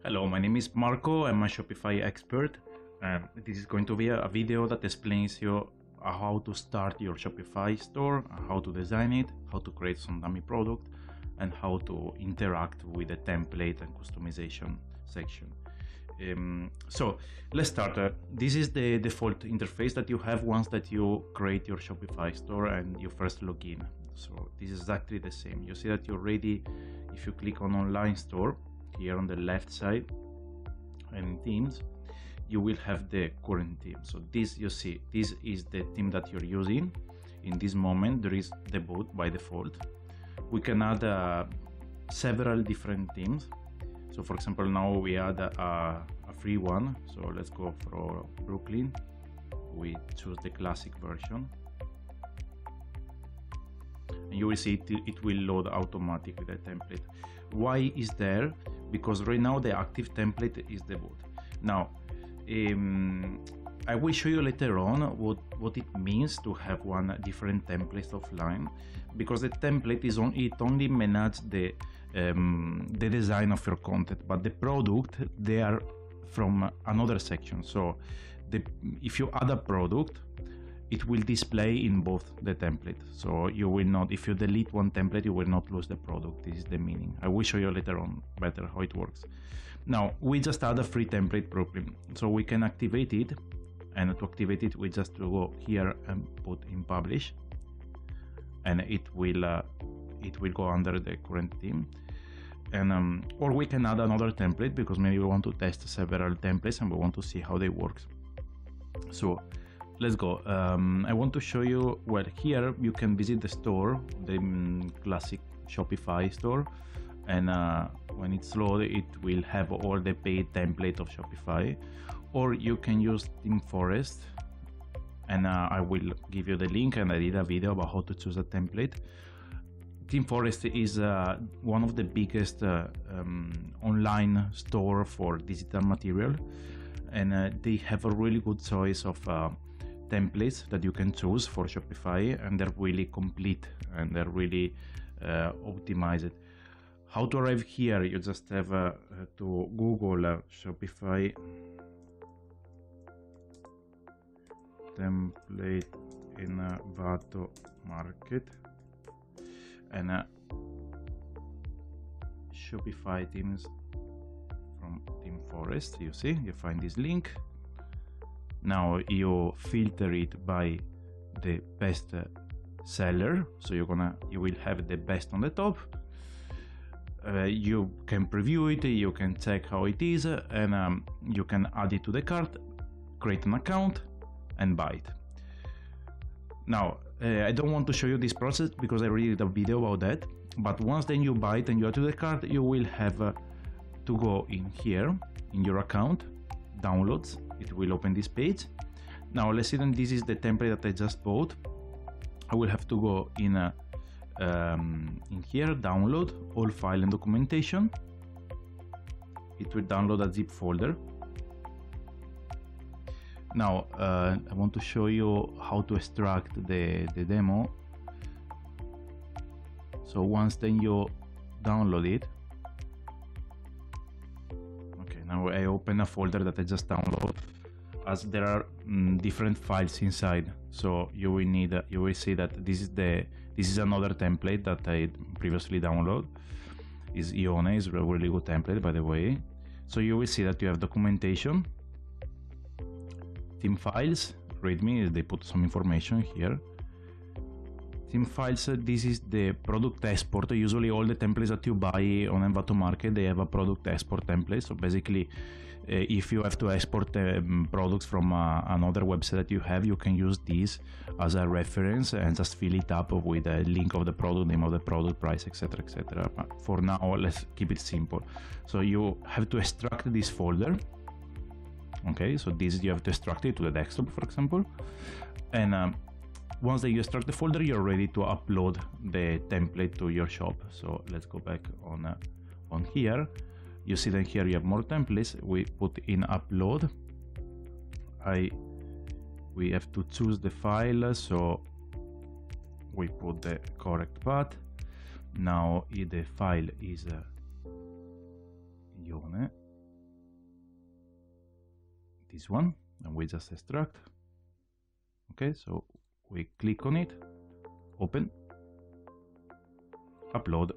Hello, my name is Marco. I'm a Shopify expert. This is going to be a video that explains you how to start your Shopify store, how to design it, how to create some dummy product, and how to interact with the template and customization section. So let's start. This is the default interface that you have once that you create your Shopify store and you first log in. So this is exactly the same. You see that you're ready. If you click on online store here on the left side and themes, you will have the current theme. So this, you see, this is the theme that you're using. In this moment there is the boot by default. We can add several different themes. So for example, now we add a free one. So let's go for Brooklyn. We choose the classic version. And you will see it will load automatically the template. Why is there? Because right now the active template is the boot. Now I will show you later on what it means to have one different template offline, because the template is only manages the design of your content, but the product, they are from another section. So if you add a product, it will display in both the template. So you will not, if you delete one template, you will not lose the product. This is the meaning. I will show you later on better how it works. Now we just add a free template Brooklyn, so we can activate it. And to activate it, we just go here and put in publish, and it will go under the current theme. And or we can add another template, because maybe we want to test several templates and we want to see how they work. So let's go. I want to show you, well, here you can visit the store, the classic Shopify store, and when it's loaded, it will have all the paid template of Shopify. Or you can use ThemeForest, and I will give you the link, and I did a video about how to choose a template. ThemeForest is one of the biggest online store for digital material, and they have a really good choice of templates that you can choose for Shopify, and they're really complete and they're really optimized. How to arrive here? You just have to Google Shopify template in Vato market, and Shopify themes from ThemeForest. You see, you find this link. Now you filter it by the best seller, so you will have the best on the top. You can preview it, you can check how it is, and you can add it to the cart, create an account, and buy it. Now I don't want to show you this process because I already did a video about that, but once then you buy it and you add to the cart, you will have to go in here in your account, downloads. It will open this page. Now let's see, then this is the template that I just bought. I will have to go in here, download all file and documentation. It will download a zip folder. Now I want to show you how to extract the demo. So once then you download it, okay, now I open a folder that I just downloaded, as there are different files inside. So you will need you will see that this is another template that I previously downloaded. Is Ione, is a really good template, by the way. So you will see that you have documentation, theme files, readme, they put some information here. Theme files, this is the product export. Usually all the templates that you buy on Envato Market, they have a product export template. So basically, if you have to export products from another website that you have, you can use this as a reference and just fill it up with a link of the product, name of the product, price, etc, etc. But for now, let's keep it simple. So you have to extract this folder. Okay, so this you have to extract it to the desktop, for example, and once that you extract the folder, you're ready to upload the template to your shop. So let's go back on here. You see that here you have more templates. We put in upload. We have to choose the file, so we put the correct path. Now the file is Ione. this one, and we just extract. Okay, so we click on it, open, upload,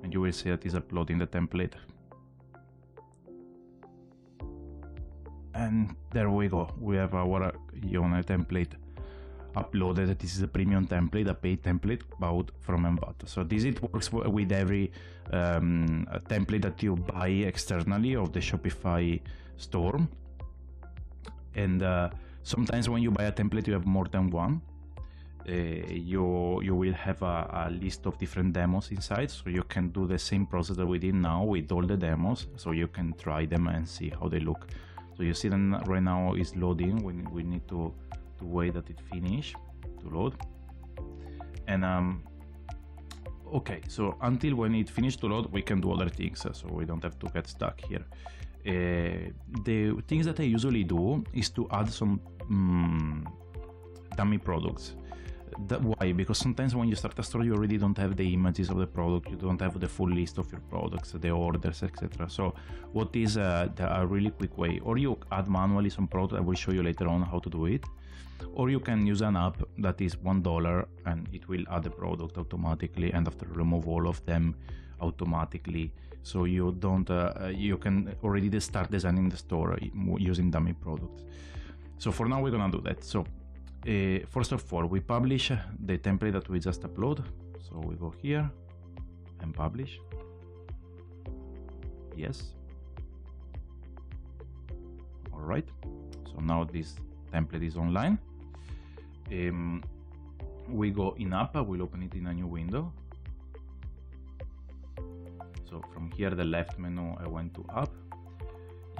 and you will see that it's uploading the template. And there we go, we have our Iona template uploaded. This is a premium template, a paid template bought from Envato. So this it works with every template that you buy externally of the Shopify store. And sometimes when you buy a template, you have more than one. You will have a list of different demos inside, so you can do the same process that we did now with all the demos, so you can try them and see how they look. So you see them right now is loading. We need to wait that it finish to load. And okay, so until when it finished to load, we can do other things, so we don't have to get stuck here. The things that I usually do is to add some dummy products. Why? Because sometimes when you start a store, you already don't have the images of the product, you don't have the full list of your products, the orders, etc. So what is a really quick way? Or you add manually some product, I will show you later on how to do it. Or you can use an app that is $1 and it will add the product automatically, and after remove all of them automatically. So you don't, you can already start designing the store using dummy products. So for now we're gonna do that. So first of all, we publish the template that we just upload. So we go here and publish. Yes. All right. So now this template is online. We go in app. I will open it in a new window. So from here, the left menu, I went to app.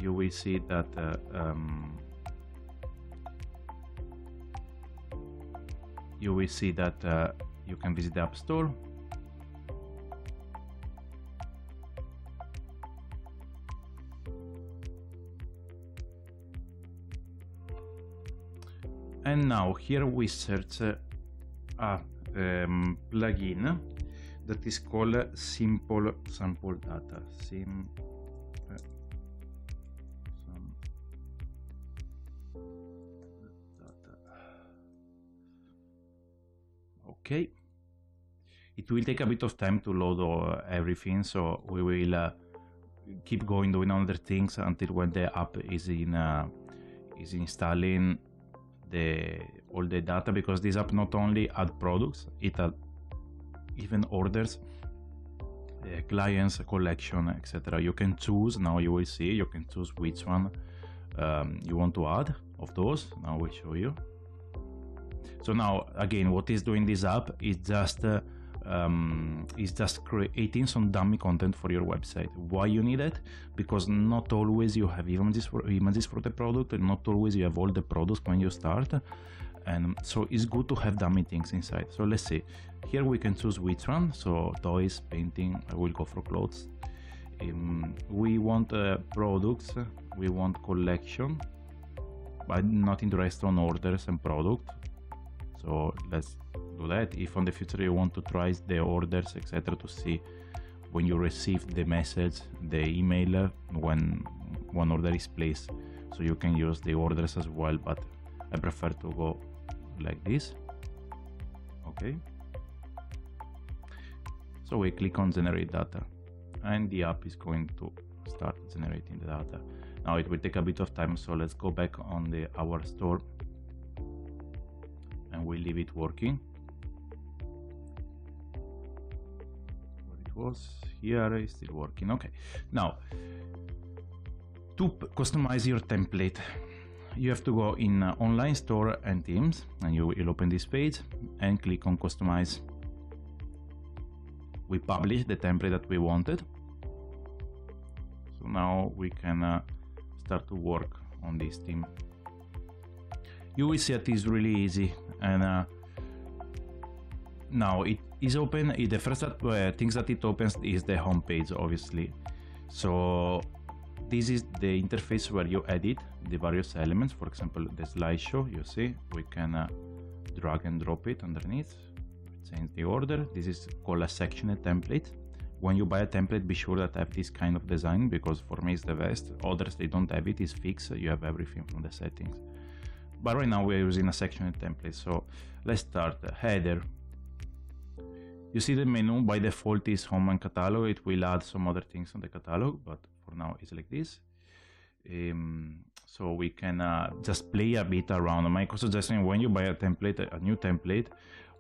You will see that you can visit the App Store. And now here we search a plugin that is called Simple Sample Data. Okay, it will take a bit of time to load everything, so we will keep going doing other things until when the app is installing all the data, because this app not only add products, it add even orders, clients, collection, etc. You can choose, now you will see, you can choose which one you want to add of those. Now we'll show you. So now again, what is doing this app is just creating some dummy content for your website. Why you need it? Because not always you have images for the product, and not always you have all the products when you start, and so it's good to have dummy things inside. So let's see, here we can choose which one. So toys, painting, I will go for clothes. We want products, we want collection, but not interested on orders and product. So let's do that. If on the future you want to try the orders, etc., to see when you receive the message, the email when one order is placed, so you can use the orders as well, but I prefer to go like this. Okay, so we click on generate data and the app is going to start generating the data. Now it will take a bit of time, so let's go back on our store and we leave it working. Where it was, here is still working. Okay, now to customize your template, you have to go in online store and themes, and you will open this page and click on customize. We publish the template that we wanted, so now we can start to work on this theme. You will see that it's really easy, and now it is open. The first things that it opens is the home page, obviously. So this is the interface where you edit the various elements. For example, the slideshow, you see, we can drag and drop it underneath, change the order. This is called a sectioned template. when you buy a template, be sure that have this kind of design, because for me it's the best. Others, they don't have it, it's fixed, you have everything from the settings. But right now we're using a sectioned template. So let's start. Header. You see the menu by default is home and catalog. It will add some other things on the catalog, but for now it's like this. So we can just play a bit around. My suggestion, when you buy a template, a new template,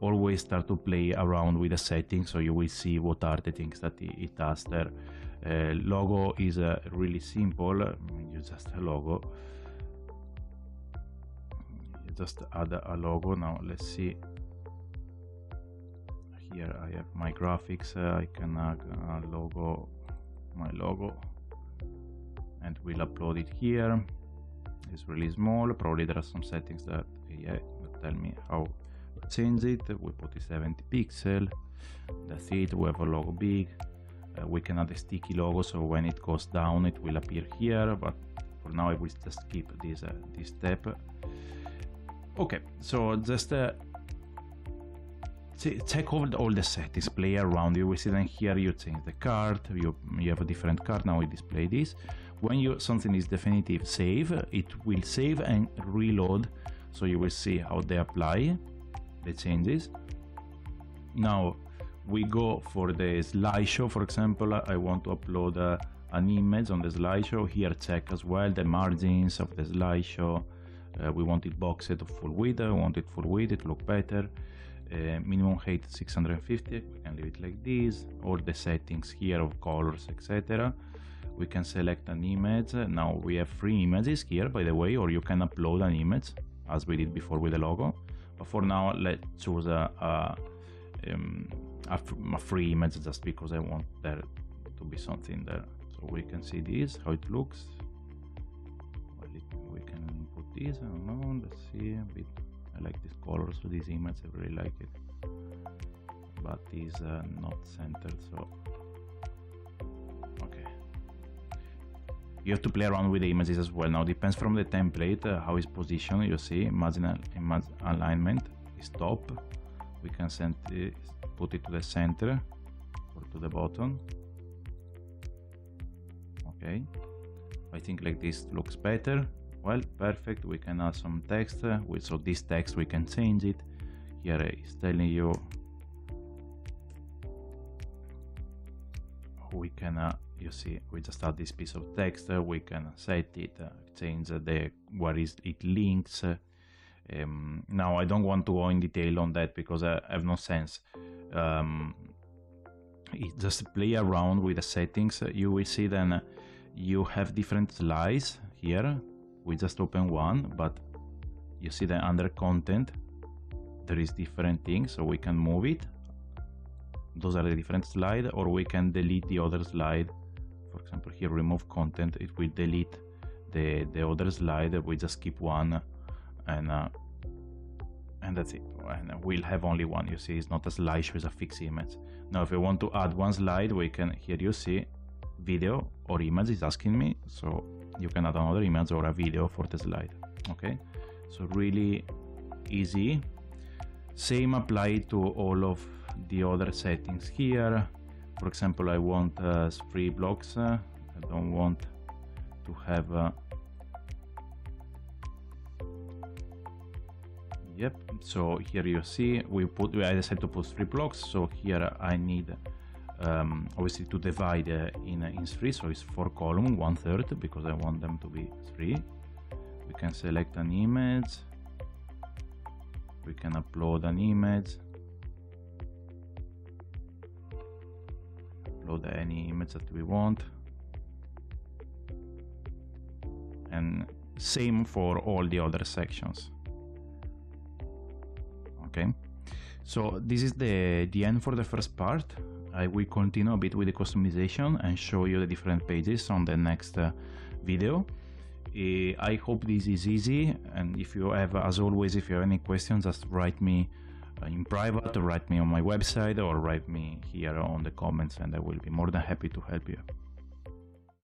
always start to play around with the settings, so you will see what are the things that it does there. Logo is really simple. You just a logo. You just add a logo. Now let's see. Here I have my graphics. I can add a logo, my logo, and we'll upload it here. It's really small. Probably there are some settings that tell me how to change it. We put it 70 pixel. That's it. We have a logo big. We can add a sticky logo, so when it goes down it will appear here, but for now I will just skip this step. Okay, so just check over all the settings, play around. You will see then here you change the card, you have a different card. Now we display this. When something is definitive, save, it will save and reload, so you will see how they apply the changes. Now we go for the slideshow. For example, I want to upload an image on the slideshow. Here check as well the margins of the slideshow. We want it boxed to full width. I want it full width, it look better. Minimum height 650, we can leave it like this. All the settings here of colors, etc. We can select an image. Now we have 3 images here, by the way, or you can upload an image as we did before with the logo. But for now, let's choose a free image, just because I want there to be something there. So we can see this, how it looks. We can put this, I don't know, let's see a bit. I like this color, so this image, I really like it, but is not centered, so okay. You have to play around with the images as well. Now depends from the template how it's positioned. You see, image alignment is top. We can put it to the center or to the bottom. Okay, I think like this looks better. Well, perfect. We can add some text. So this text we can change it. Here it's telling you we can you see, we just add this piece of text. We can set it, change where it links. Now I don't want to go in detail on that because I have no sense. Just play around with the settings. You will see then you have different slides here. We just open one, but you see that under content there is different things, so we can move it. Those are the different slides, or we can delete the other slide. For example, here remove content, it will delete the other slide. We just keep one, and that's it. And we'll have only one. You see, it's not a slideshow, it's a fixed image. Now if we want to add one slide, we can, here you see video or image is asking me, so you can add another image or a video for the slide. Okay, so really easy. Same apply to all of the other settings here. For example, I want 3 blocks. I don't want to have yep. So here you see I decided to put 3 blocks. So here I need obviously to divide in 3, so it's 4 columns, 1/3, because I want them to be 3. We can select an image. We can upload an image. Upload any image that we want. And same for all the other sections. Okay, so this is the end for the first part. I will continue a bit with the customization and show you the different pages on the next video. I hope this is easy, and if you have, as always, if you have any questions, just write me in private, or write me on my website, or write me here on the comments, and I will be more than happy to help you.